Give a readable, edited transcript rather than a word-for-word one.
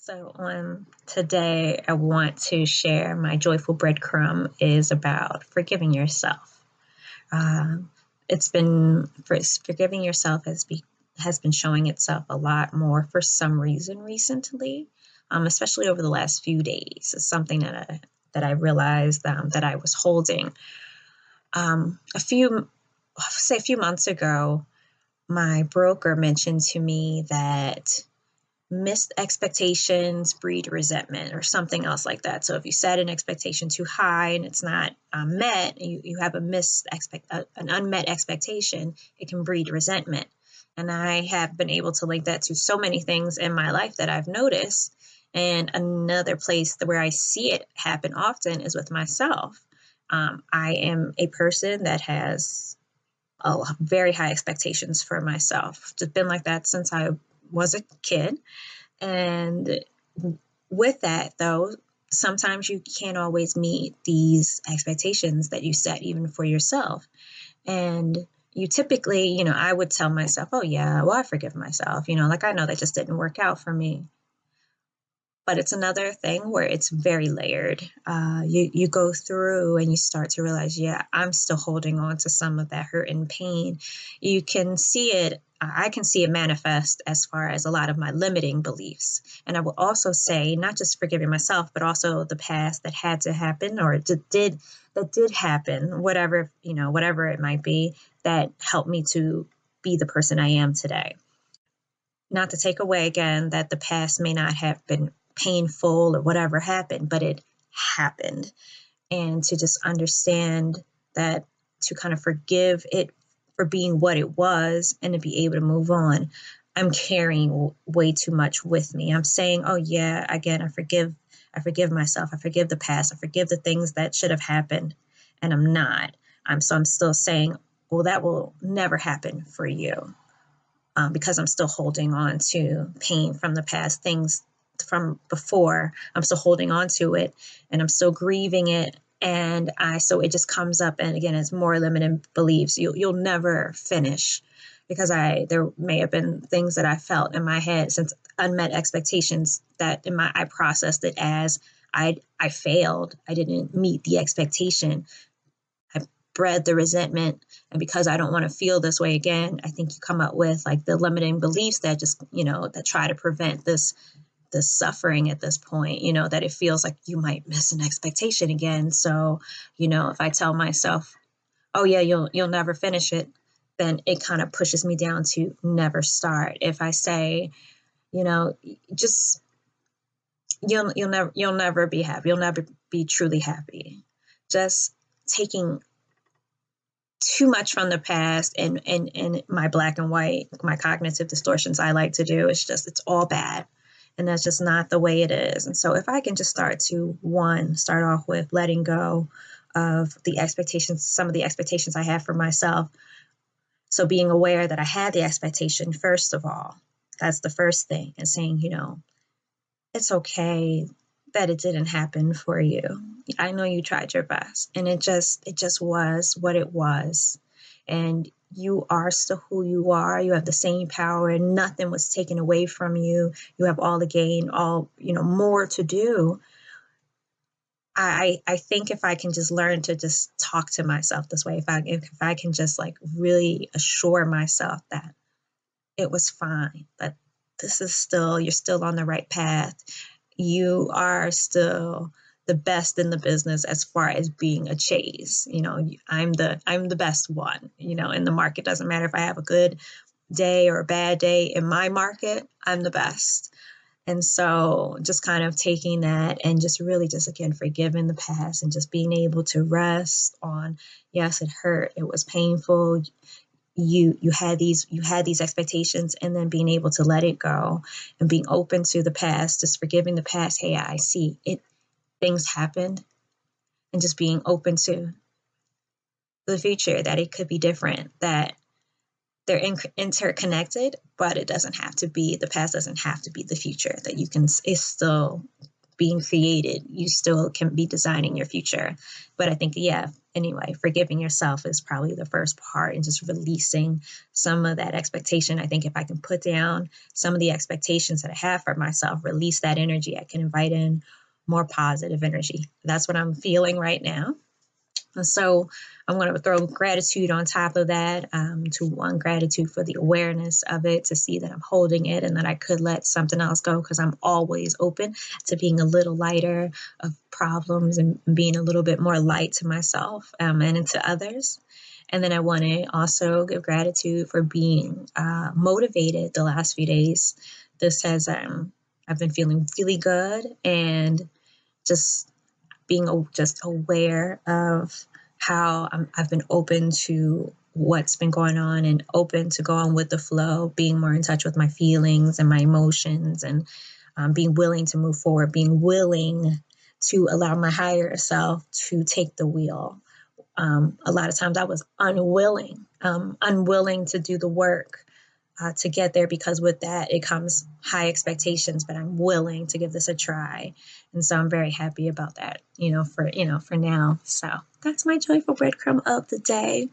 So on today, I want to share my joyful breadcrumb is about forgiving yourself. Um, it's been forgiving yourself has been showing itself a lot more for some reason recently, especially over the last few days. It's something that I realized that I was holding a few months ago. My broker mentioned to me that missed expectations breed resentment or something else like that. So if you set an expectation too high and it's not met, you have an unmet expectation, it can breed resentment. And I have been able to link that to so many things in my life that I've noticed. And another place where I see it happen often is with myself. I am a person that has very high expectations for myself. It's been like that since I was a kid. And with that, though, sometimes you can't always meet these expectations that you set even for yourself. And you typically, I would tell myself, oh, yeah, well, I forgive myself. Like I know that just didn't work out for me. But it's another thing where it's very layered. You go through and you start to realize, yeah, I'm still holding on to some of that hurt and pain. You can see it. I can see it manifest as far as a lot of my limiting beliefs. And I will also say, not just forgiving myself, but also the past that had to happen or that did happen, whatever it might be, that helped me to be the person I am today. Not to take away again that the past may not have been painful or whatever happened, but it happened. And to just understand that, to kind of forgive it for being what it was and to be able to move on. I'm carrying way too much with me. I'm saying, oh yeah, again, I forgive myself. I forgive the past. I forgive the things that should have happened. And I'm not. I'm still saying, well, that will never happen for you. Because I'm still holding on to pain from the past, things from before. I'm still holding on to it and I'm still grieving it. And so it just comes up. And again, it's more limiting beliefs. You'll never finish because there may have been things that I felt in my head since unmet expectations that I processed it as I failed. I didn't meet the expectation. I bred the resentment. And because I don't want to feel this way again, I think you come up with like the limiting beliefs that just, that try to prevent this suffering at this point, that it feels like you might miss an expectation again. So, if I tell myself, oh yeah, you'll never finish it, then it kind of pushes me down to never start. If I say, just you'll never be happy. You'll never be truly happy. Just taking too much from the past and my black and white, my cognitive distortions I like to do. It's all bad. And that's just not the way it is. And so if I can just start off with letting go of some of the expectations I have for myself. So being aware that I had the expectation, first of all, that's the first thing, and saying, it's okay that it didn't happen for you. I know you tried your best and it just was what it was. And you are still who you are. You have the same power and nothing was taken away from you. You have all the gain, more to do. I think if I can just learn to just talk to myself this way, if I can just like really assure myself that it was fine, that you're still on the right path. You are still the best in the business as far as being a chase. I'm the best one, in the market. Doesn't matter if I have a good day or a bad day in my market, I'm the best. And so just kind of taking that and just really just again forgiving the past and just being able to rest on, yes, it hurt, it was painful. You had these expectations, and then being able to let it go and being open to the past, just forgiving the past. Hey, I see it, things happened, and just being open to the future, that it could be different, that they're interconnected, but it doesn't have to be, the past doesn't have to be the future, that it's still being created. You still can be designing your future. But I think, yeah, anyway, forgiving yourself is probably the first part, and just releasing some of that expectation. I think if I can put down some of the expectations that I have for myself, release that energy, I can invite in more positive energy. That's what I'm feeling right now. And so I'm going to throw gratitude on top of that, to one, gratitude for the awareness of it, to see that I'm holding it and that I could let something else go, because I'm always open to being a little lighter of problems and being a little bit more light to myself, and to others. And then I want to also give gratitude for being motivated the last few days. This has, I've been feeling really good, and just being just aware of how I've been open to what's been going on, and open to going with the flow, being more in touch with my feelings and my emotions, and being willing to move forward, being willing to allow my higher self to take the wheel. A lot of times I was unwilling to do the work to get there, because with that it comes high expectations, but I'm willing to give this a try. And so I'm very happy about that, for now. So that's my joyful breadcrumb of the day.